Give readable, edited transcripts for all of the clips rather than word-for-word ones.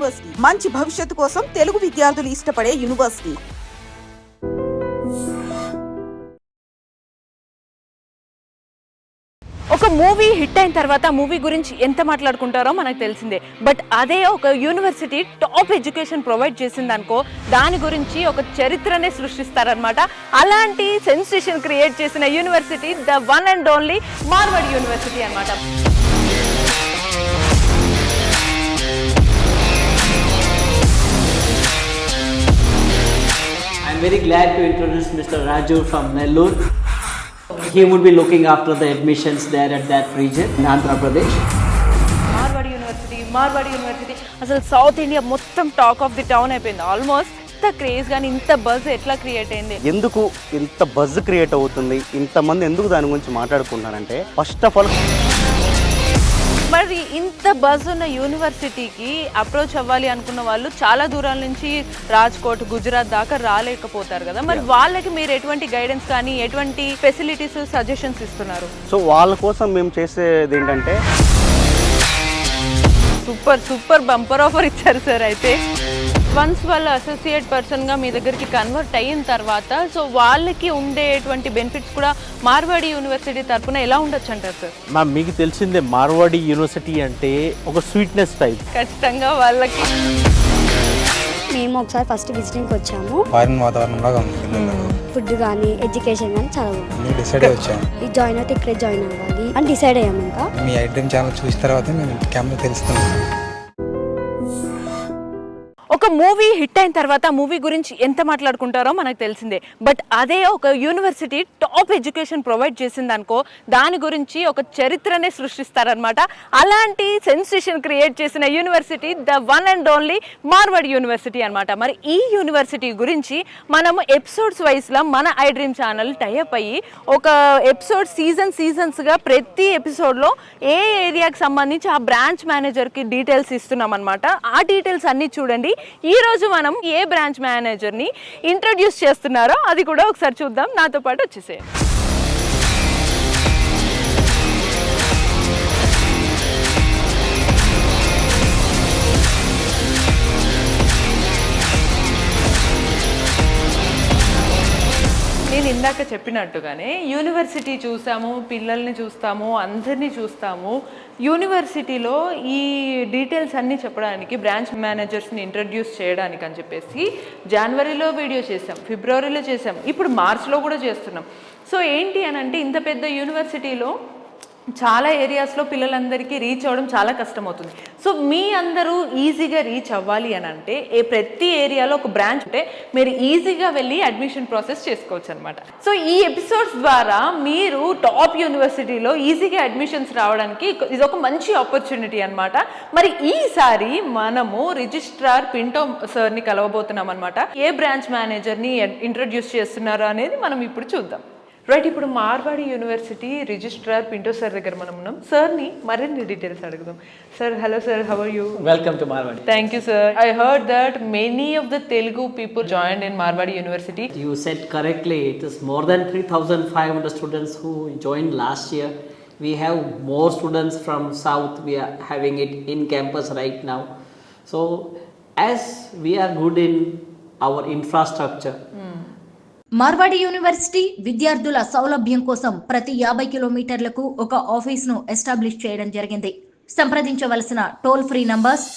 University మంచి భవిష్యత్తు కోసం తెలుగు విద్యార్థులు ఇష్టపడే యూనివర్సిటీ. ఒక మూవీ హిట్ అయిన తర్వాత మూవీ గురించి ఎంత మాట్లాడుకుంటారో మనకు తెలిసిందే. బట్ అదే ఒక యూనివర్సిటీ టాప్ ఎడ్యుకేషన్ ప్రొవైడ్ చేసింది అనుకో, దాని గురించి ఒక చరిత్రనే సృష్టిస్తారనమాట. అలాంటి సెన్సేషన్ క్రియేట్ చేసిన university the one and only Marwadi university అనమాట. I'm very glad to introduce Mr. Raju from Nellore. He would be looking after the admissions there at that region in Andhra Pradesh. Marwadi university అసలు south India మొత్తం talk of the town అయిపోయింది. Almost ఇంత craze కానీ ఇంత buzz ఎట్లా create అయింది? ఎందుకు ఇంత బజ్ క్రియేట్ అవుతుంది, ఇంతమంది ఎందుకు దాని గురించి మాట్లాడుకుంటున్నారంటే, ఫస్ట్ ఆఫ్ ఆల్ మరి ఇంత బజ్ ఉన్న యూనివర్సిటీకి అప్రోచ్ అవ్వాలి అనుకున్న వాళ్ళు చాలా దూరాల నుంచి రాజ్కోట్, గుజరాత్ దాకా రాలేకపోతారు కదా. మరి వాళ్ళకి మీరు ఎటువంటి గైడెన్స్ కానీ ఎటువంటి ఫెసిలిటీస్, సజెషన్స్ ఇస్తున్నారు? సో వాళ్ళ కోసం మేము చేసేది ఏంటంటే, సూపర్ బంపర్ ఆఫర్ ఇచ్చారు సార్. అయితే వన్స్ వాళ్ళ అసోసియేట్ పర్సన్గా మీ దగ్గరికి కన్వర్ట్ అయిన తర్వాత సో వాళ్ళకి ఉండేటువంటి బెనిఫిట్స్ కూడా మార్వాడి యూనివర్సిటీ తరఫున ఎలా ఉండొచ్చు అంటారు సార్? మ్యామ్, మీకు తెలిసిందే మార్వాడి యూనివర్సిటీ అంటే ఒక స్వీట్నెస్ టైప్. ఖచ్చితంగా వాళ్ళకి మేము ఒకసారి ఫస్ట్ విజిటింగ్కి వచ్చాము. ఫారిన్ వాతావరణం లాగా ఉంది. ఫుడ్ కానీ ఎడ్యుకేషన్ కానీ చాలా బాగుంది. డిసైడ్ వచ్చాము ఈ జాయిన్ అయితే ఇక్కడే జాయిన్ అవ్వాలి అని డిసైడ్ అయ్యాము. ఇంకా మీ ఐడ్రీమ్ ఛానల్ చూసిన తర్వాత మేము క్యాంప్లో తెలుస్తున్నాం. ఒక మూవీ హిట్ అయిన తర్వాత మూవీ గురించి ఎంత మాట్లాడుకుంటారో మనకు తెలిసిందే. బట్ అదే ఒక యూనివర్సిటీ టాప్ ఎడ్యుకేషన్ ప్రొవైడ్ చేసింది అనుకో, దాని గురించి ఒక చరిత్రనే సృష్టిస్తారనమాట. అలాంటి సెన్సేషన్ క్రియేట్ చేసిన university the one and only Marwadi university అనమాట. మరి ఈ యూనివర్సిటీ గురించి మనము ఎపిసోడ్స్ వైజ్లో మన ఐ డ్రీమ్ ఛానల్ టైఅప్ అయ్యి ఒక ఎపిసోడ్ సీజన్స్గా ప్రతి ఎపిసోడ్లో ఏ ఏరియాకి సంబంధించి ఆ బ్రాంచ్ మేనేజర్కి డీటెయిల్స్ ఇస్తున్నాం అనమాట. ఆ డీటెయిల్స్ అన్నీ చూడండి. ఈ రోజు మనం ఏ బ్రాంచ్ మేనేజర్ని ఇంట్రడ్యూస్ చేస్తున్నారో అది కూడా ఒకసారి చూద్దాం. నాతో పాటు వచ్చేసే నేను ఇందాక చెప్పినట్టుగానే యూనివర్సిటీ చూసాము, పిల్లల్ని చూస్తాము, అందరినీ చూస్తాము. యూనివర్సిటీలో ఈ డీటెయిల్స్ అన్నీ చెప్పడానికి బ్రాంచ్ మేనేజర్స్ని ఇంట్రడ్యూస్ చేయడానికి అని చెప్పేసి జనవరిలో వీడియో చేసాం, ఫిబ్రవరిలో చేసాం, ఇప్పుడు మార్చ్లో కూడా చేస్తున్నాం. సో ఏంటి అని అంటే ఇంత పెద్ద యూనివర్సిటీలో చాలా ఏరియాస్లో పిల్లలందరికీ రీచ్ అవ్వడం చాలా కష్టమవుతుంది. సో మీ అందరూ ఈజీగా రీచ్ అవ్వాలి అని అంటే ప్రతి ఏరియాలో ఒక బ్రాంచ్ ఉంటే మీరు ఈజీగా వెళ్ళి అడ్మిషన్ ప్రాసెస్ చేసుకోవచ్చు అనమాట. సో ఈ ఎపిసోడ్స్ ద్వారా మీరు టాప్ యూనివర్సిటీలో ఈజీగా అడ్మిషన్స్ రావడానికి ఇది ఒక మంచి ఆపర్చునిటీ అనమాట. మరి ఈసారి మనము రిజిస్ట్రార్ పింటో సార్ని కలవబోతున్నాం అనమాట. ఏ బ్రాంచ్ మేనేజర్ని ఇంట్రడ్యూస్ చేస్తున్నారు అనేది మనం ఇప్పుడు చూద్దాం. రైట్, ఇప్పుడు Marwadi university registrar Pinto sir దగ్గర మనం ఉన్నాం. సార్ని మరిన్ని డీటెయిల్స్ అడుగుదాం. Sir, hello sir, how are you? Welcome to Marwadi. Thank you, sir. I heard that many of the Telugu people joined in Marwadi University. You said correctly, it is more than 3,500 students who joined last year. We have more students from South. We are having it in campus right now. So as we are good in our infrastructure, Marwadi university విద్యార్థుల సౌలభ్యం కోసం ప్రతి 50 కిలోమీటర్లకు ఒక ఆఫీస్ను establish చేయడం జరిగింది. సంప్రదించవలసిన toll free numbers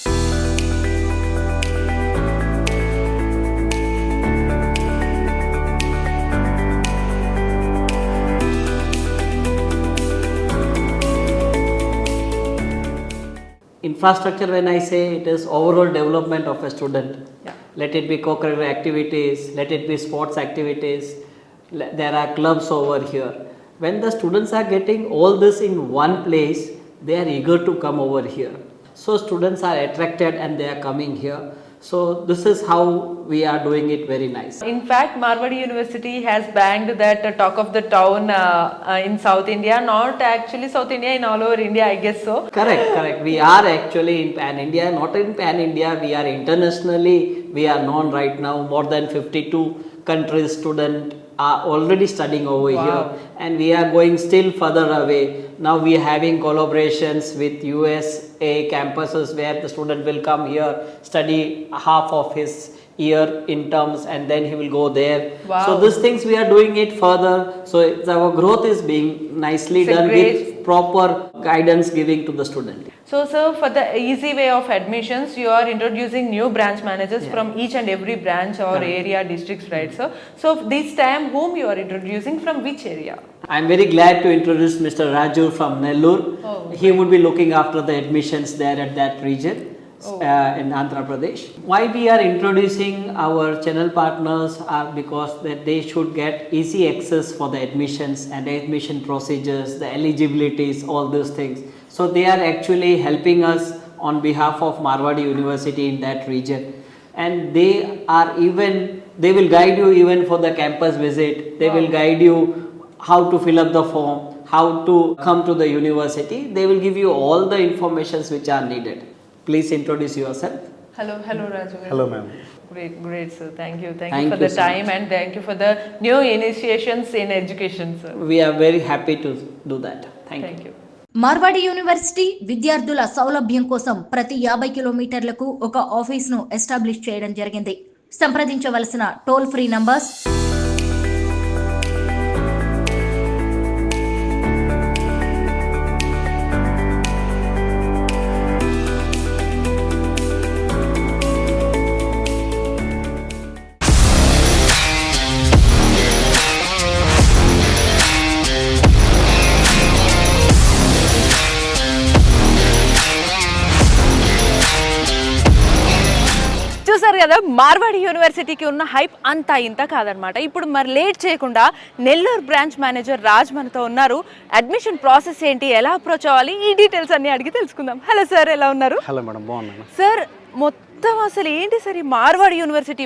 infrastructure, when I say, it is overall development of a student. Yeah. Let it be co-curricular activities, let it be sports activities, there are clubs over here. When the students are getting all this in one place, they are eager to come over here. So students are attracted and they are coming here. So this is how we are doing it very nice. In fact, Marwadi University has banged that talk of the town in South India, not actually South India, in all over India, I guess so. Correct. We are actually in Pan India, not in Pan India, we are internationally, we are known right now. More than 52 countries students are already studying over here, and we are going still further away. Now we are having collaborations with USA campuses where the student will come here, study half of his year in terms, and then he will go there. Wow. So these things we are doing it further. So our growth is being nicely It's a done great- with proper guidance giving to the student. So, sir, for the easy way of admissions, you are introducing new branch managers from each and every branch or area, districts, right, sir? So, this time, whom you are introducing from which area? I am very glad to introduce Mr. Raju from Nellore. Oh, He would be looking after the admissions there at that region. In Andhra Pradesh. Why we are introducing our channel partners are because that they should get easy access for the admissions and admission procedures, the eligibilities, all those things. So they are actually helping us on behalf of Marwadi University in that region, and they will guide you even for the campus visit. They will guide you how to fill up the form, how to come to the university. They will give you all the informations which are needed. Please introduce yourself. Hello, Raju. Hello ma'am. Great, sir. Thank you Thank for you the so time and thank you for the new initiations in education, sir. We are very happy to do that. Thank you. Marwadi university విద్యార్థుల సౌలభ్యం కోసం ప్రతి 50 కిలోమీటర్లకు ఒక ఆఫీస్ను establish చేయడం జరిగింది. సంప్రదించవలసిన toll free numbers చూసారు కదా, మార్వాడి యూనివర్సిటీకి ఉన్న హైప్ అంతా ఇంత కాదనమాట. ఇప్పుడు మరి లేట్ చేయకుండా నెల్లూరు బ్రాంచ్ మేనేజర్ రాజ్ మనతో ఉన్నారు. అడ్మిషన్ ప్రాసెస్ ఏంటి, ఎలా అప్రోచ్ అవ్వాలి, ఈ డీటెయిల్స్ అన్ని అడిగి తెలుసుకుందాం. హలో సార్, ఎలా ఉన్నారు? హలో మేడం, బాగున్నాను. సార్, మొత్తం అసలు ఏంటి సార్ ఈ మార్వాడి యూనివర్సిటీ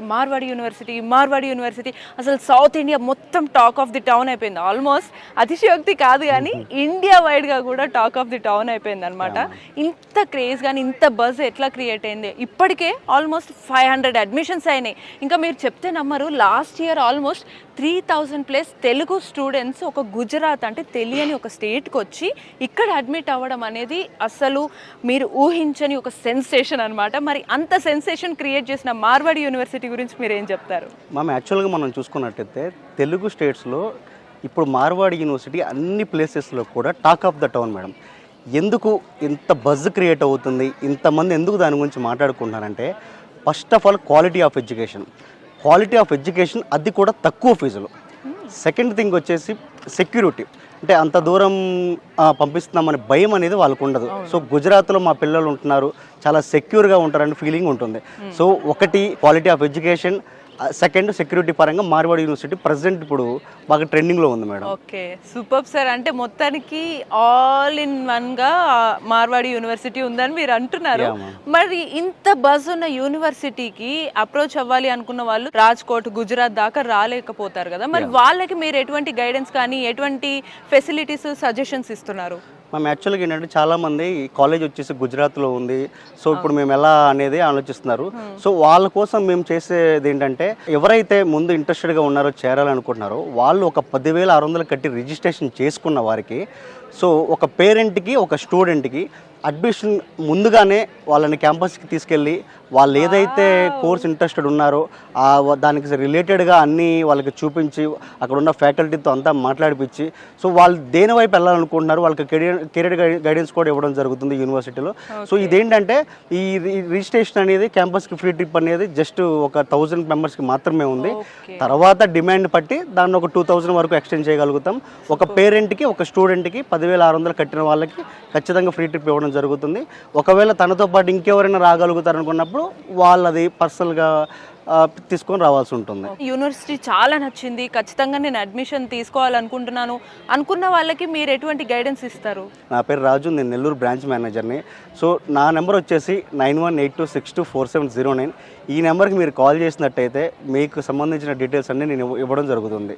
అసలు సౌత్ ఇండియా మొత్తం టాక్ ఆఫ్ ది టౌన్ అయిపోయింది. ఆల్మోస్ట్ అతిశయోక్తి కాదు కానీ ఇండియా వైడ్గా కూడా టాక్ ఆఫ్ ది టౌన్ అయిపోయింది అనమాట. ఇంత క్రేజ్ కానీ ఇంత బజ్ ఎట్లా క్రియేట్ అయింది? ఇప్పటికే ఆల్మోస్ట్ 500 అడ్మిషన్స్ అయినాయి. ఇంకా మీరు చెప్తే నమ్మరు, last year almost 3000+ Telugu students ఒక గుజరాత్ అంటే తెలియని ఒక స్టేట్కి వచ్చి ఇక్కడ అడ్మిట్ అవ్వడం అనేది అసలు మీరు ఊహించని ఒక సెన్సేషన్ అనమాట. మరి అంత సెన్సేషన్ క్రియేట్ చేసిన మార్వాడి యూనివర్సిటీ గురించి మీరు ఏం చెప్తారు? మ్యామ్, యాక్చువల్గా మనం చూసుకున్నట్టయితే తెలుగు స్టేట్స్లో ఇప్పుడు మార్వాడి యూనివర్సిటీ అన్ని ప్లేసెస్లో కూడా talk of the town madam. ఎందుకు ఇంత బజ్ క్రియేట్ అవుతుంది, ఇంతమంది ఎందుకు దాని గురించి మాట్లాడుకుంటున్నారంటే, first of all quality of education, అది కూడా తక్కువ ఫీజులు. సెకండ్ థింగ్ వచ్చేసి సెక్యూరిటీ, అంటే అంత దూరం పంపిస్తున్నామని భయం అనేది వాళ్ళకు ఉండదు. సో గుజరాత్లో మా పిల్లలు ఉంటున్నారు, చాలా సెక్యూర్గా ఉంటారని ఫీలింగ్ ఉంటుంది. సో ఒకటి quality of education, second security పరంగా మార్వాడి యూనివర్సిటీ ప్రెసెంట్ ఇప్పుడు బాగా ట్రెండింగ్లో ఉంది మేడం. Okay, super sir. అంటే మొత్తానికి ఆల్ ఇన్ వన్గా మార్వాడి యూనివర్సిటీ ఉందని మీరు అంటున్నారు. మరి ఇంత బజ్ ఉన్న యూనివర్సిటీకి అప్రోచ్ అవ్వాలి అనుకున్న వాళ్ళు రాజ్కోట్, గుజరాత్ దాకా రాలేకపోతారు కదా, మరి వాళ్ళకి మీరు ఎటువంటి గైడెన్స్ కానీ ఎటువంటి ఫెసిలిటీస్, సజెషన్స్ ఇస్తున్నారు? మేము యాక్చువల్గా ఏంటంటే చాలామంది కాలేజ్ వచ్చేసి గుజరాత్లో ఉంది, సో ఇప్పుడు మేము ఎలా అనేది ఆలోచిస్తున్నారు. సో వాళ్ళ కోసం మేము చేసేది ఏంటంటే, ఎవరైతే ముందు ఇంట్రెస్టెడ్గా ఉన్నారో చేరాలనుకుంటున్నారో వాళ్ళు ఒక 10,600 కట్టి రిజిస్ట్రేషన్ చేసుకున్న వారికి, సో ఒక పేరెంట్కి ఒక స్టూడెంట్కి అడ్మిషన్ ముందుగానే వాళ్ళని క్యాంపస్కి తీసుకెళ్ళి వాళ్ళు ఏదైతే కోర్స్ ఇంట్రెస్టెడ్ ఉన్నారో దానికి రిలేటెడ్గా అన్నీ వాళ్ళకి చూపించి అక్కడ ఉన్న ఫ్యాకల్టీతో అంతా మాట్లాడిపించి, సో వాళ్ళు దేని వైపు వెళ్ళాలనుకుంటున్నారు వాళ్ళకి కెరీర్ గైడెన్స్ కూడా ఇవ్వడం జరుగుతుంది యూనివర్సిటీలో. సో ఇదేంటంటే ఈ రిజిస్ట్రేషన్ అనేది క్యాంపస్కి ఫ్రీ ట్రిప్ అనేది జస్ట్ ఒక 1000 మెంబర్స్కి మాత్రమే ఉంది. తర్వాత డిమాండ్ బట్టి దాన్ని ఒక 2000 వరకు ఎక్స్టెండ్ చేయగలుగుతాం. ఒక పేరెంట్కి ఒక స్టూడెంట్కి 10,600 కట్టిన వాళ్ళకి ఖచ్చితంగా ఫ్రీ ట్రిప్ ఇవ్వడం జరుగుతుంది. ఒకవేళ తనతో పాటు ఇంకెవరైనా రాగలుగుతారు అనుకున్నప్పుడు వాళ్ళది పర్సనల్గా తీసుకొని రావాల్సి ఉంటుంది. యూనివర్సిటీ చాలా నచ్చింది, ఖచ్చితంగా నేను అడ్మిషన్ తీసుకోవాలనుకుంటున్నాను అనుకున్న వాళ్ళకి మీరు ఎటువంటి గైడెన్స్ ఇస్తారు? నా పేరు రాజు, నేను నెల్లూరు బ్రాంచ్ మేనేజర్ని. సో నా నెంబర్ వచ్చేసి 9182624709. ఈ నెంబర్కి మీరు కాల్ చేసినట్టయితే మీకు సంబంధించిన డీటెయిల్స్ అన్నీ నేను ఇవ్వడం జరుగుతుంది.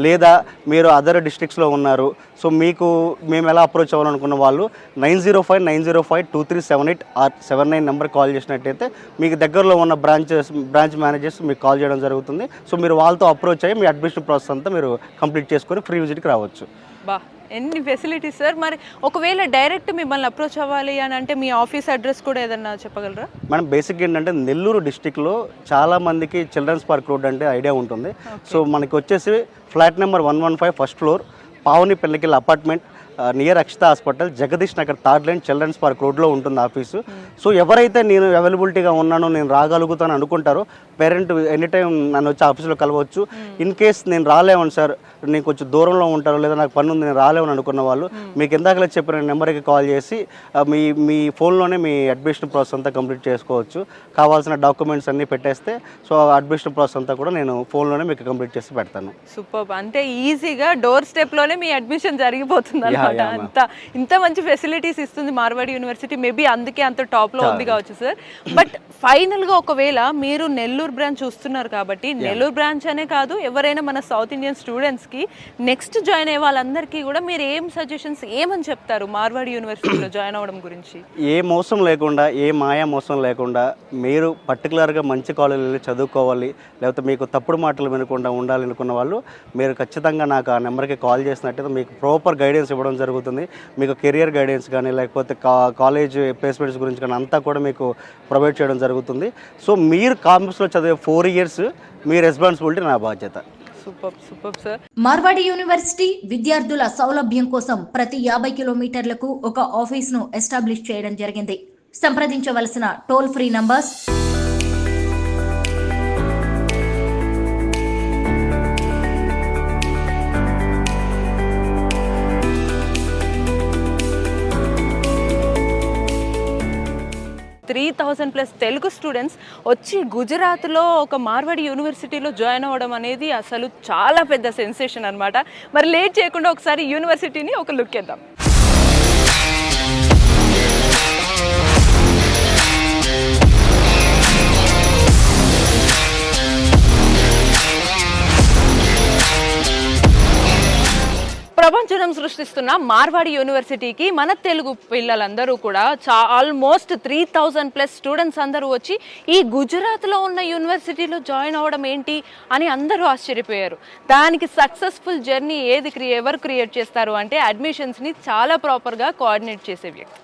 లేదా మీరు అదర్ డిస్ట్రిక్ట్స్లో ఉన్నారు, సో మేము ఎలా అప్రోచ్ అవ్వాలనుకున్న వాళ్ళు 9059052378 ఆర్ 79 నెంబర్ కాల్ చేసినట్టయితే మీకు దగ్గరలో ఉన్న బ్రాంచ్ మేనేజర్స్ మీకు కాల్ చేయడం జరుగుతుంది. సో మీరు వాళ్ళతో అప్రోచ్ అయ్యి మీ అడ్మిషన్ ప్రాసెస్ అంతా మీరు కంప్లీట్ చేసుకొని ఫ్రీ విజిట్కి రావచ్చు. బా ఎన్ని ఫెసిలిటీస్ సార్. మరి ఒకవేళ డైరెక్ట్ మిమ్మల్ని అప్రోచ్ అవ్వాలి అని అంటే మీ ఆఫీస్ అడ్రస్ కూడా ఏదన్నా చెప్పగలరా? మనం బేసిక్ ఏంటంటే నెల్లూరు డిస్టిక్లో చాలా మందికి చిల్డ్రన్స్ పార్క్ రోడ్ అంటే ఐడియా ఉంటుంది. సో మనకి వచ్చేసి flat number 115 first floor, Pavani పెళ్లికెళ్ళ apartment, near Akshita hospital, Jagadish Nagar 3rd line, children's park రోడ్లో ఉంటుంది ఆఫీసు. సో ఎవరైతే నేను అవైలబిలిటీగా ఉన్నానో, నేను రాగలుగుతాను అనుకుంటారో పేరెంట్ ఎనీ టైం నన్ను వచ్చి ఆఫీస్లో కలవచ్చు. ఇన్ కేస్ నేను రాలేమని సార్, నేను కొంచెం దూరంలో ఉంటారు లేదా నాకు పని ఉంది నేను రాలేమని అనుకున్న వాళ్ళు మీకు ఇందాకలే చెప్పిన నెంబర్కి కాల్ చేసి మీ ఫోన్లోనే మీ అడ్మిషన్ ప్రాసెస్ అంతా కంప్లీట్ చేసుకోవచ్చు. కావాల్సిన డాక్యుమెంట్స్ అన్నీ పెట్టేస్తే సో అడ్మిషన్ ప్రాసెస్ అంతా కూడా నేను ఫోన్లోనే మీకు కంప్లీట్ చేసి పెడతాను. సూపర్. అంటే ఈజీగా డోర్ స్టెప్లోనే మీ అడ్మిషన్ జరిగిపోతుంది అనమాట. ఇంత మంచి ఫెసిలిటీస్ ఇస్తుంది మార్వాడి యూనివర్సిటీ. మేబీ అందుకే అంత టాప్లో ఉంది కావచ్చు సార్. బట్ ఫైనల్గా ఒకవేళ మీరు నెల్లూరు బ్రాంచ్ చూస్తున్నారు కాబట్టి, నెల్లూరు బ్రాంచ్ అనే కాదు ఎవరైనా మన సౌత్ ఇండియన్ స్టూడెంట్స్కి నెక్స్ట్ జాయిన్ అయ్యే వాళ్ళందరికీ కూడా మీరు ఏం సజెషన్స్ ఏమని చెప్తారు మార్వాడి యూనివర్సిటీలో జాయిన్ అవ్వడం గురించి? ఏ మోసం లేకుండా, ఏ మాయా మోసం లేకుండా మీరు పర్టికులర్గా మంచి కాలేజీలో చదువుకోవాలి, లేకపోతే మీకు తప్పుడు మాటలు వినకుండా ఉండాలి అనుకున్న వాళ్ళు మీరు ఖచ్చితంగా నాకు ఆ నెంబర్కి కాల్ చేసినట్టయితే మీకు ప్రాపర్ గైడెన్స్ ఇవ్వడం జరుగుతుంది. మీకు కెరియర్ గైడెన్స్ కానీ లేకపోతే కాలేజ్ ప్లేస్మెంట్స్ గురించి కానీ అంతా కూడా మీకు ప్రొవైడ్ చేయడం జరుగుతుంది. సో మీరు కాంపస్లో చదివే 4 years మీ రెస్పాన్సిబిలిటీ నా బాధ్యత. Super sir. మార్వాడి యూనివర్సిటీ విద్యార్థుల సౌలభ్యం కోసం ప్రతి 50 కిలోమీటర్లకు ఒక ఆఫీస్ను ఎస్టాబ్లిష్ చేయడం జరిగింది. సంప్రదించవలసిన toll free numbers 3,000+ Telugu students వచ్చి గుజరాత్లో ఒక మార్వాడి యూనివర్సిటీలో జాయిన్ అవ్వడం అనేది అసలు చాలా పెద్ద సెన్సేషన్ అనమాట. మరి లేట్ చేయకుండా ఒకసారి యూనివర్సిటీని ఒక లుక్ వేద్దాం. ప్రపంచం సృష్టిస్తున్న మార్వాడి యూనివర్సిటీకి మన తెలుగు పిల్లలందరూ కూడా ఆల్మోస్ట్ 3,000+ స్టూడెంట్స్ అందరూ వచ్చి ఈ గుజరాత్లో ఉన్న యూనివర్సిటీలో జాయిన్ అవ్వడం ఏంటి అని అందరూ ఆశ్చర్యపోయారు. దానికి సక్సెస్ఫుల్ జర్నీ ఎవరు క్రియేట్ చేస్తారు అంటే అడ్మిషన్స్ని చాలా ప్రాపర్గా కోఆర్డినేట్ చేసే వ్యక్తి.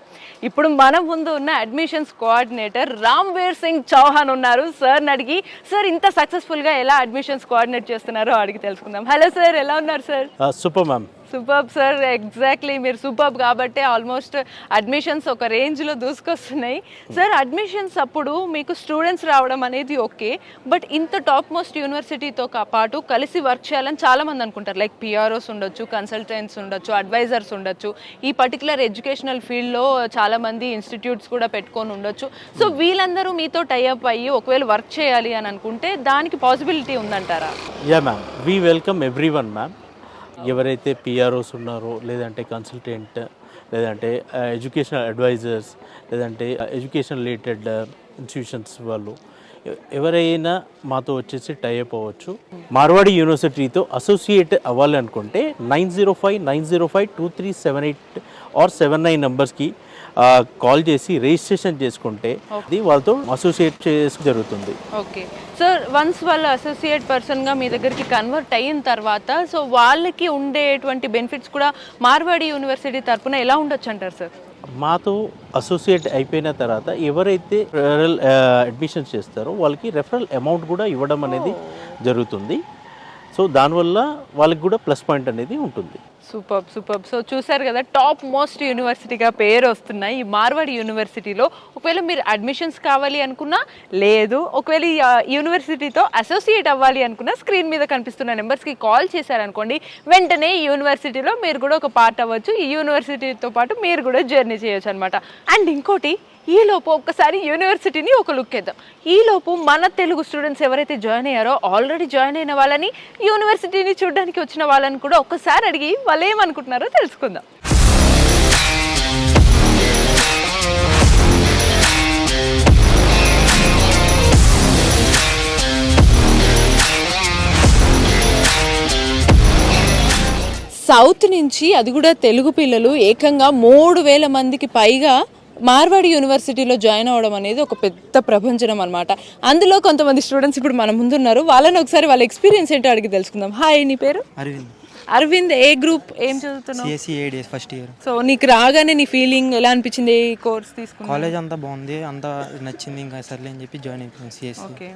ఇప్పుడు మన ముందు ఉన్న అడ్మిషన్స్ కోఆర్డినేటర్ రామ్వీర్ సింగ్ చౌహాన్ ఉన్నారు. సార్ని అడిగి సార్ ఇంత సక్సెస్ఫుల్గా ఎలా అడ్మిషన్స్ కోఆర్డినేట్ చేస్తున్నారో అడిగి తెలుసుకుందాం. హలో సార్, ఎలా ఉన్నారు sir? Super ma'am. Super sir, exactly మీరు సూపర్ కాబట్టి ఆల్మోస్ట్ అడ్మిషన్స్ ఒక రేంజ్లో దూసుకొస్తున్నాయి. సార్ అడ్మిషన్స్ అప్పుడు మీకు స్టూడెంట్స్ రావడం అనేది ఓకే, బట్ ఇంత టాప్ మోస్ట్ యూనివర్సిటీతో పాటు కలిసి వర్క్ చేయాలని చాలామంది అనుకుంటారు. లైక్ పిఆర్ఓస్ ఉండొచ్చు, కన్సల్టెంట్స్ ఉండొచ్చు, అడ్వైజర్స్ ఉండొచ్చు. ఈ పర్టికులర్ ఎడ్యుకేషనల్ ఫీల్డ్లో చాలామంది ఇన్స్టిట్యూట్స్ కూడా పెట్టుకొని ఉండొచ్చు. సో వీళ్ళందరూ మీతో టైఅప్ అయ్యి ఒకవేళ వర్క్ చేయాలి అని అనుకుంటే దానికి పాసిబిలిటీ ఉందంటారా? Yeah ma'am, we welcome everyone ma'am. ఎవరైతే పిఆర్ఓస్ ఉన్నారో, లేదంటే కన్సల్టెంట్, లేదంటే ఎడ్యుకేషనల్ అడ్వైజర్స్, లేదంటే ఎడ్యుకేషన్ రిలేటెడ్ ఇన్స్టిట్యూషన్స్ వాళ్ళు ఎవరైనా మాతో వచ్చేసి టైఅప్ అవ్వచ్చు. మార్వాడి యూనివర్సిటీతో అసోసియేట్ అవ్వాలి అనుకుంటే 9059052378 ఆర్ 79 నెంబర్స్కి కాల్ చేసి రిజిస్ట్రేషన్ చేసుకుంటే అది వాళ్ళతో అసోసియేట్ చేసి జరుగుతుంది. ఓకే సార్, వన్స్ వాళ్ళు అసోసియేట్ పర్సన్గా మీ దగ్గరికి కన్వర్ట్ అయిన తర్వాత సో వాళ్ళకి ఉండేటువంటి బెనిఫిట్స్ కూడా మార్వాడి యూనివర్సిటీ తరఫున ఎలా ఉండొచ్చు అంటారు సార్? మాతో అసోసియేట్ అయిపోయిన తర్వాత ఎవరైతే రెఫరల్ అడ్మిషన్స్ చేస్తారో వాళ్ళకి రెఫరల్ అమౌంట్ కూడా ఇవ్వడం అనేది జరుగుతుంది. సో దానివల్ల వాళ్ళకి కూడా ప్లస్ పాయింట్ అనేది ఉంటుంది. సూపర్. సో చూసారు కదా, టాప్ మోస్ట్ యూనివర్సిటీగా పేరు వస్తున్నాయి ఈ మార్వాడి యూనివర్సిటీలో. ఒకవేళ మీరు అడ్మిషన్స్ కావాలి అనుకున్నా, లేదు ఒకవేళ ఈ యూనివర్సిటీతో అసోసియేట్ అవ్వాలి అనుకున్నా, స్క్రీన్ మీద కనిపిస్తున్న నెంబర్స్కి కాల్ చేశారనుకోండి, వెంటనే ఈ యూనివర్సిటీలో మీరు కూడా ఒక పార్ట్ అవ్వచ్చు. ఈ యూనివర్సిటీతో పాటు మీరు కూడా జర్నీ చేయొచ్చు అనమాట. అండ్ ఇంకోటి, ఈలోపు ఒక్కసారి యూనివర్సిటీని ఒక లుక్ వేద్దాం. ఈలోపు మన తెలుగు స్టూడెంట్స్ ఎవరైతే జాయిన్ అయ్యారో, ఆల్రెడీ జాయిన్ అయిన వాళ్ళని, యూనివర్సిటీని చూడడానికి వచ్చిన వాళ్ళని కూడా ఒక్కసారి అడిగి వాళ్ళు ఏమనుకుంటున్నారో తెలుసుకుందాం. సౌత్ నుంచి, అది కూడా తెలుగు పిల్లలు ఏకంగా 3,000 మందికి పైగా మార్వాడి యూనివర్సిటీలో జాయిన్ అవ్వడం అనేది ఒక పెద్ద ప్రపంచం అనమాట. అందులో కొంతమంది స్టూడెంట్స్ ఇప్పుడు మన ముందున్నారు. వాళ్ళని ఒకసారి వాళ్ళ ఎక్స్పీరియన్స్ ఏంటో అడిగి తెలుసుకుందాం. హాయ్, నీ పేరు? అరవింద్. అరవింద్, ఏ గ్రూప్, ఏం చదువుతున్నావు? CSC ADS first year. So నీకు రాగానే నీ ఫీలింగ్ ఎలా అనిపించింది? ఈ కోర్స్ తీసుకున్నా కాలేజ్ అంతా బాగుంది, అంతా నచ్చింది, ఇంకా సర్లే అని చెప్పి జాయిన్ అయిపోయాను సిఎస్సి. ఓకే.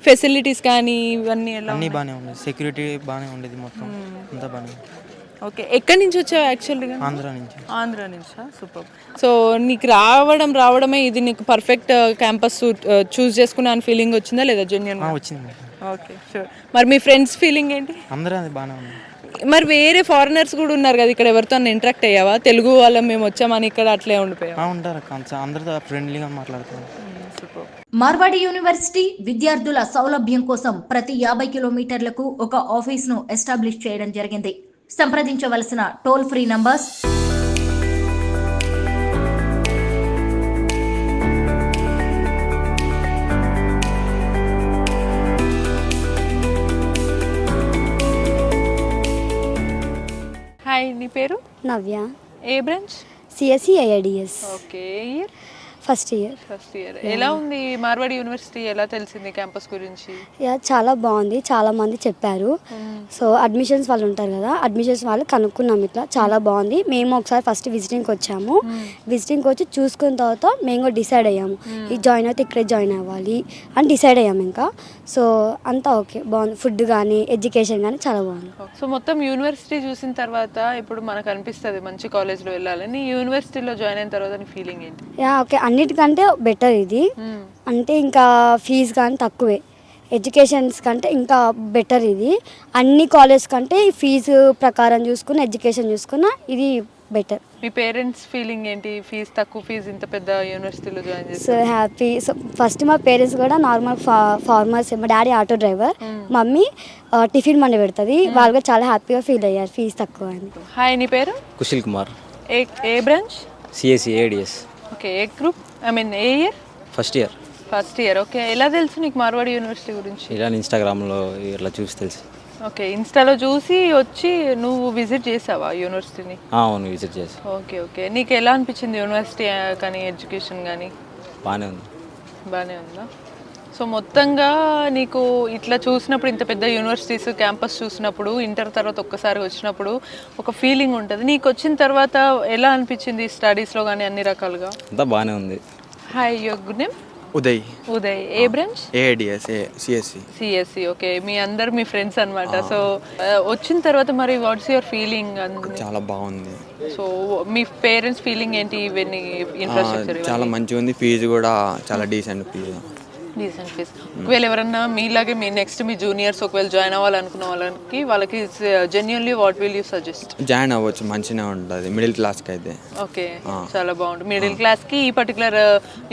ఫెసిలిటీస్ కానీ ఇవన్నీ ఎలా? అన్నీ బాగానే ఉండేది, సెక్యూరిటీ బాగానే ఉండేది, మొత్తం అంతా బాగానే ఉంది. ఓకే. ఎక్కడి నుంచి వచ్చావు యాక్చువల్గా? ఆంధ్ర నుంచి. ఆంధ్ర నుంచా? సూపర్. సో నీకు రావడమే ఇది నీకు పర్ఫెక్ట్ క్యాంపస్ చూస్ చేసుకున్నా అని ఫీలింగ్ వచ్చిందా లేదా జెన్యున్? వచ్చింది. Okay, sure. మరి మీ ఫ్రెండ్స్ ఫీలింగ్ ఏంటి? అందరూ అది బాగానే ఉంది. మరి వేరే ఫారినర్స్ కూడా ఉన్నారు కదా ఇక్కడ, ఎవరితో ఇంటరాక్ట్ అయ్యావా? తెలుగు వాళ్ళం మేము వచ్చామని ఇక్కడ అట్లే ఉండిపోయావా? ఉంటారు అందరితో ఫ్రెండ్లీగా మాట్లాడుతారు. సూపర్. మార్వాడి యూనివర్సిటీ విద్యార్థుల సౌలభ్యం కోసం ప్రతి 50 కిలోమీటర్లకు ఒక ఆఫీస్ను ఎస్టాబ్లిష్ చేయడం జరిగింది. సంప్రదించవలసిన టోల్ ఫ్రీ నంబర్స్ హాయ్, నీ పేరు? నవ్య, ఏ branch? CSC IIDS okay. Year? First year. First year. ఎలా ఉంది మార్వాడి యూనివర్సిటీ? ఎలా తెలిసింది క్యాంపస్ గురించి? చాలా బాగుంది, చాలా మంది చెప్పారు. సో అడ్మిషన్స్ వాళ్ళు ఉంటారు కదా, అడ్మిషన్స్ వాళ్ళు కనుక్కున్నాం, ఇట్లా చాలా బాగుంది. మేము ఒకసారి ఫస్ట్ విజిటింగ్కి వచ్చాము. విజిటింగ్కి వచ్చి చూసుకున్న తర్వాత మేము కూడా డిసైడ్ అయ్యాము, ఈ జాయిన్ అయితే ఇక్కడే జాయిన్ అవ్వాలి అని డిసైడ్ అయ్యాము. ఇంకా సో అంతా ఓకే, బాగుంది. ఫుడ్ కానీ ఎడ్యుకేషన్ కానీ చాలా బాగుంది. సో మొత్తం యూనివర్సిటీ చూసిన తర్వాత ఇప్పుడు మనకు అనిపిస్తుంది మంచి కాలేజ్లో వెళ్ళాలని. యూనివర్సిటీలో జాయిన్ అయిన తర్వాత నీ ఫీలింగ్ ఏంటి? ఓకే, అన్నిటికంటే బెటర్ ఇది. అంటే ఇంకా ఫీజు కానీ తక్కువే, ఎడ్యుకేషన్స్ కంటే ఇంకా బెటర్ ఇది. అన్ని కాలేజ్ కంటే ఫీజు ప్రకారం చూసుకున్న, ఎడ్యుకేషన్ చూసుకున్న ఇది బెటర్. మీ పేరెంట్స్ ఫీలింగ్ ఏంటి? ఫీజు తక్కువ, ఫీజు ఇంత పెద్ద యూనివర్సిటీలో జాయిన్ చేసి? So happy. సో ఫస్ట్ మా పేరెంట్స్ కూడా నార్మల్ ఫార్మర్స్. మా daddy auto driver, mummy tiffin మండి పెడుతుంది. వాళ్ళు కూడా చాలా హ్యాపీగా ఫీల్ అయ్యారు ఫీజు తక్కువ అని. హాయ్, నీ పేరు? కుశల్ కుమార్. ఏ బ్రాంచ్? CSC ADS. ఓకే. ఏ గ్రూప్, ఏ year? First year. First year. Okay. ఎలా తెలుసు నీకు మార్వాడి యూనివర్సిటీ గురించి? ఇలా ఇన్స్టాగ్రామ్లో ఇట్లా చూసి తెలుసు. ఓకే. ఇన్స్టాలో చూసి వచ్చి నువ్వు విజిట్ చేసావా యూనివర్సిటీని? అవును, విజిట్ చేసి. ఓకే. ఓకే. నీకు ఎలా అనిపించింది యూనివర్సిటీ కానీ ఎడ్యుకేషన్ కానీ? బాగానే ఉంది. బాగానే ఉందా? సో మొత్తంగా నీకు ఇట్లా చూసినప్పుడు, ఇంత పెద్ద యూనివర్సిటీస్ క్యాంపస్ చూసినప్పుడు, ఇంటర్ తర్వాత ఒక్కసారి వచ్చినప్పుడు ఒక ఫీలింగ్ ఉంటుంది. నీకు వచ్చిన తర్వాత ఎలా అనిపించింది స్టడీస్లో కానీ అన్ని రకాలుగా? అంతా బాగానే ఉంది. Hi, your good name? Uday. Uday. ఏ branch? ADS CSC. CSC. Okay. మీ అందరు మీ ఫ్రెండ్స్ అనమాట. సో వచ్చిన తర్వాత మరి వాట్స్ యువర్ ఫీలింగ్? చాలా బాగుంది. సో మీ పేరెంట్స్ ఫీలింగ్ ఏంటి? ఇవన్నీ ఇన్ఫ్రాస్ట్రక్చర్ చాలా మంచిగా ఉంది, ఫీజు కూడా చాలా డీసెంట్ ఫీజు. Decent fees. ఒకవేళ ఎవరన్నా మీలాగే మీ జూనియర్స్ ఒకవేళ జాయిన్ అవ్వాలనుకున్న వాళ్ళకి genuinely what will you suggest? Join అవ్వచ్చు, మంచిగా ఉంటుంది మిడిల్ క్లాస్కి అయితే. ఓకే, చాలా బాగుంటుంది. మిడిల్ క్లాస్కి ఈ పర్టికులర్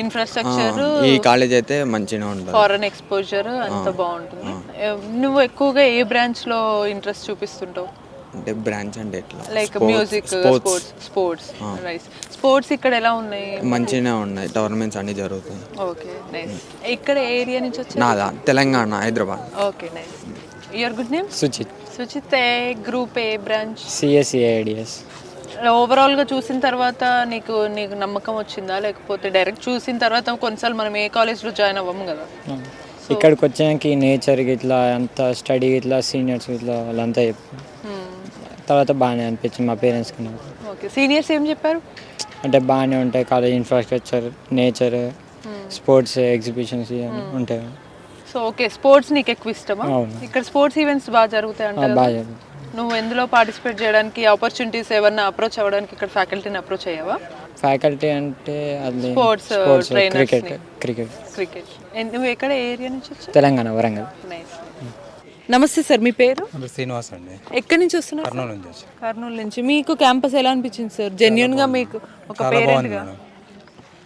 ఇన్ఫ్రాస్ట్రక్చర్, ఈ కాలేజ్ అయితే మంచిగా ఉంటుంది. ఫారెన్ ఎక్స్పోజర్ అంత బాగుంటుంది. నువ్వు ఎక్కువగా ఏ బ్రాంచ్లో ఇంట్రెస్ట్ చూపిస్తుంటావు? అంటే బ్రాంచ్ అంటే ఎట్లా? Like music, sports. Nice. Sports ఇక్కడ ఎలా ఉన్నాయి? మంచిగానే ఉన్నాయి, టోర్నమెంట్స్ అన్ని జరుగుతాయి. Okay, nice. ఇక్కడ ఏరియా నుంచి వచ్చారు? నాదా Telangana, Hyderabad. Okay, nice. Your good name? Suchit. Suchit. ఏ గ్రూప్, ఏ బ్రాంచ్? CSC IDS. ఓవరాల్గా చూసిన తర్వాత నీకు నమ్మకం వచ్చిందా? లేకపోతే డైరెక్ట్ చూసిన తర్వాత కొన్నిసార్లు మనం ఏ కాలేజ్లో జాయిన్ అవ్వము కదా, ఇక్కడికి వచ్చాక ఈ నేచర్ ఇట్లా అంతా స్టడీ ఇట్లా సీనియర్స్ ఇట్లా వాళ్ళంతా చెప్పారు. తర్వాత బాగానే అనిపించింది మా పేరెంట్స్కి. ఓకే. సీనియర్స్ ఏం చెప్పారు? అంటే బాగానే ఉంటాయి college infrastructure, nature, sports exhibitions ఇవన్నీ ఉంటాయి. సో ఓకే, స్పోర్ట్స్ నీకు ఎక్కువ ఇష్టమా? అవును. ఇక్కడ స్పోర్ట్స్ ఈవెంట్స్ బాగా జరుగుతాయి అంటారు. బాగా జరుగుతాయి. నువ్వు ఎందులో పార్టిసిపేట్ చేయడానికి ఆపర్చునిటీస్ ఏమన్నా అప్రోచ్ అవ్వడానికి ఇక్కడ ఫ్యాకల్టీని అప్రోచ్ అయ్యావా? ఫ్యాకల్టీ అంటే అది స్పోర్ట్స్ క్రికెట్. నువ్వు ఎక్కడ ఏరియా నుంచి వచ్చావు? తెలంగాణ, వరంగల్. నైస్. నమస్తే సార్, మీ పేరు? శ్రీనివాస్ అండి. ఎక్కడి నుంచి వస్తున్నారు? కర్నూలు నుంచి వచ్చి. కర్నూలు నుంచి. మీకు క్యాంపస్ ఎలా అనిపించింది సార్? జెన్యున్ గా మీకు ఒక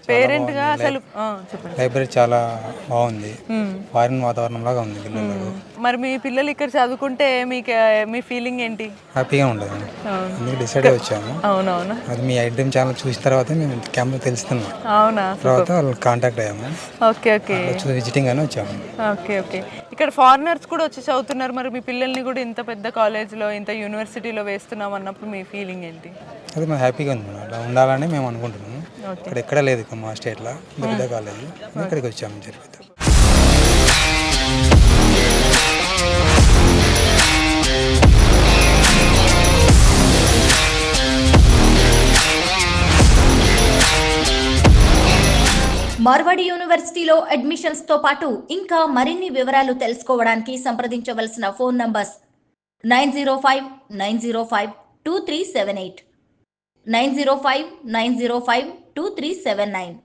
పేరెంట్ గా అసలు చెప్పండి. లైబ్రరీ చాలా బాగుంది, ఫారిన్ వాతావరణం లాగా ఉంది పిల్లలు. మరి మీ పిల్లలు ఇక్కడ చదువుకుంటే మీ ఫీలింగ్ ఏంటి? హ్యాపీగా ఉంటుంది, అందుకే డిసైడ్ అయ్యి వచ్చాము. అవునవును. అది మీ ఐటమ్ ఛానల్ చూసిన తర్వాత మేము క్యాంప్ తెలుస్తున్నాం. అవునా? తర్వాత వాళ్ళు కాంటాక్ట్ అయ్యాము. Okay okay. విజిటింగ్ అని వచ్చాము. Okay okay. ఇక్కడ ఫారినర్స్ కూడా వచ్చి చదువుతున్నారు. మరి మీ పిల్లల్ని కూడా ఇంత పెద్ద కాలేజ్లో, ఇంత యూనివర్సిటీలో వేస్తున్నాం అన్నప్పుడు మీ ఫీలింగ్ ఏంటి? అది మాకు హ్యాపీగా ఉంది మేడం, అలా ఉండాలని మేము అనుకుంటున్నాము. ఇక్కడ ఎక్కడ లేదు మా స్టేట్లో ఇంత పెద్ద కాలేజ్, ఇక్కడికి వచ్చాము జరిగితే. మార్వాడి యూనివర్సిటీలో అడ్మిషన్స్ తో పాటు ఇంకా మరిన్ని వివరాలు తెలుసుకోవడానికి సంప్రదించవలసిన ఫోన్ నంబర్స్ 9059052378 9059052379.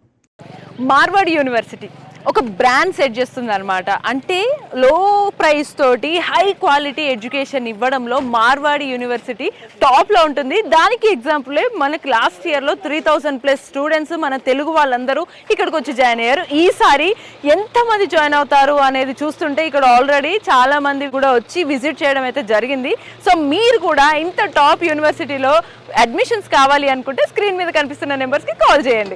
మార్వాడి యూనివర్సిటీ ఒక బ్రాండ్ సెట్ చేస్తుంది అనమాట. అంటే లో ప్రైస్ తోటి హై క్వాలిటీ ఎడ్యుకేషన్ ఇవ్వడంలో మార్వాడి యూనివర్సిటీ టాప్లో ఉంటుంది. దానికి ఎగ్జాంపులే మనకి లాస్ట్ ఇయర్లో 3000+ స్టూడెంట్స్ మన తెలుగు వాళ్ళందరూ ఇక్కడికి వచ్చి జాయిన్ అయ్యారు. ఈసారి ఎంతమంది జాయిన్ అవుతారు అనేది చూస్తుంటే ఇక్కడ ఆల్రెడీ చాలామంది కూడా వచ్చి విజిట్ చేయడం అయితే జరిగింది. సో మీరు కూడా ఇంత టాప్ యూనివర్సిటీలో అడ్మిషన్స్ కావాలి అనుకుంటే స్క్రీన్ మీద కనిపిస్తున్న నెంబర్స్కి కాల్ చేయండి.